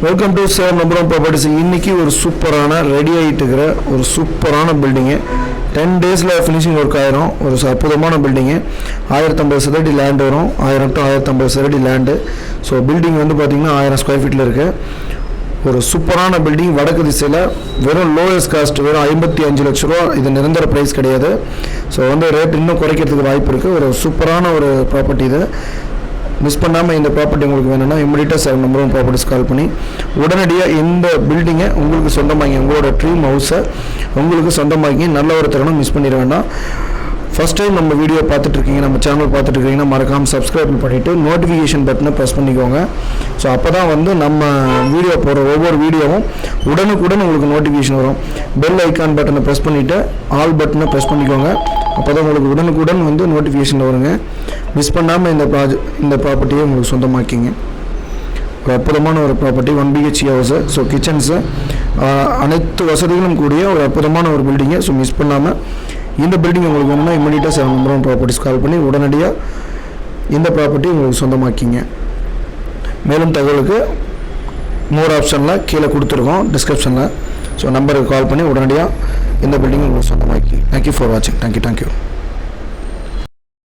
Welcome to Salem நம்பரும் properties. இன்றைக்கி ஒரு சூப்பரான ரெடி ஆகிட்டு இருக்கிற ஒரு சூப்பரான பில்டிங்கு 10 டேஸில் ஃபினிஷிங் ஒர்க் ஆயிரும். ஒரு அற்புதமான பில்டிங்கு 1050 சதுரடி லேண்டு வரும். 1000 to 1050 சதுரடி லேண்டு. ஸோ பில்டிங் வந்து பார்த்திங்கன்னா 1000 ஸ்கொயர் ஃபீட்டில் இருக்குது. ஒரு சூப்பரான பில்டிங் வடக்கு திசையில் வெறும் லோயஸ்ட் காஸ்ட் வெறும் 55 லட்ச ரூபா. இது நிரந்தர ப்ரைஸ் கிடையாது. ஸோ வந்து ரேட் இன்னும் குறைக்கிறதுக்கு வாய்ப்பு இருக்குது. ஒரு சூப்பரான ஒரு ப்ராப்பர்ட்டி இது. மிஸ் பண்ணாமல் இந்த ப்ராப்பர்ட்டி உங்களுக்கு வேணும்னா இமிடியேட்டாக 7 நம்பரும் ப்ராப்பர்ட்டிஸ் கால் பண்ணி உடனடியாக இந்த பில்டிங்கை உங்களுக்கு சொந்தமாகி உங்களோட ட்ரீம் ஹவுஸை உங்களுக்கு சொந்தமாகி நல்ல ஒரு தருணம் மிஸ் பண்ணிட வேண்டாம். ஃபஸ்ட் டைம் நம்ம வீடியோ பார்த்துட்ருக்கீங்க, நம்ம சேனல் பார்த்துட்ருக்கீங்கன்னா மறக்காமல் சப்ஸ்கிரைப் பண்ணிவிட்டு நோட்டிஃபிகேஷன் பட்டனை ப்ரெஸ் பண்ணிக்கோங்க. ஸோ அப்போ தான் வந்து நம்ம வீடியோ போடுற ஒவ்வொரு வீடியோவும் உடனுக்குடன் உங்களுக்கு நோட்டிஃபிகேஷன் வரும். பெல் ஐக்கான் பட்டனை ப்ரெஸ் பண்ணிவிட்டு ஆல் பட்டனை ப்ரெஸ் பண்ணிக்கோங்க. அப்போ தான் உங்களுக்கு உடனுக்குடன் வந்து நோட்டிஃபிகேஷன் வருங்க. மிஸ் பண்ணாமல் இந்த ப்ராப்பர்ட்டியை உங்களுக்கு சொந்தமாக்கிங்க. ஒரு அற்புதமான ஒரு property 1 BHK house. So kitchens அனைத்து வசதிகளும் கூடிய ஒரு அற்புதமான ஒரு பில்டிங்கு. ஸோ மிஸ் பண்ணாமல் இந்த பில்டிங் உங்களுக்கு வேணும்னா இமிடியேட்டாக 7 நம்பரும் ப்ராப்பர்ட்டிஸ் கால் பண்ணி உடனடியாக இந்த ப்ராப்பர்ட்டி உங்களுக்கு சொந்தமாக்கிங்க. மேலும் தகவலுக்கு மோர் ஆப்ஷனில் கீழே கொடுத்துருக்கோம் டிஸ்கிரிப்ஷனில். ஸோ நம்பருக்கு கால் பண்ணி உடனடியாக இந்த பில்டிங் உங்களுக்கு சொந்தமாக்கி. தேங்க்யூ ஃபார் வாட்சிங். தேங்க்யூ.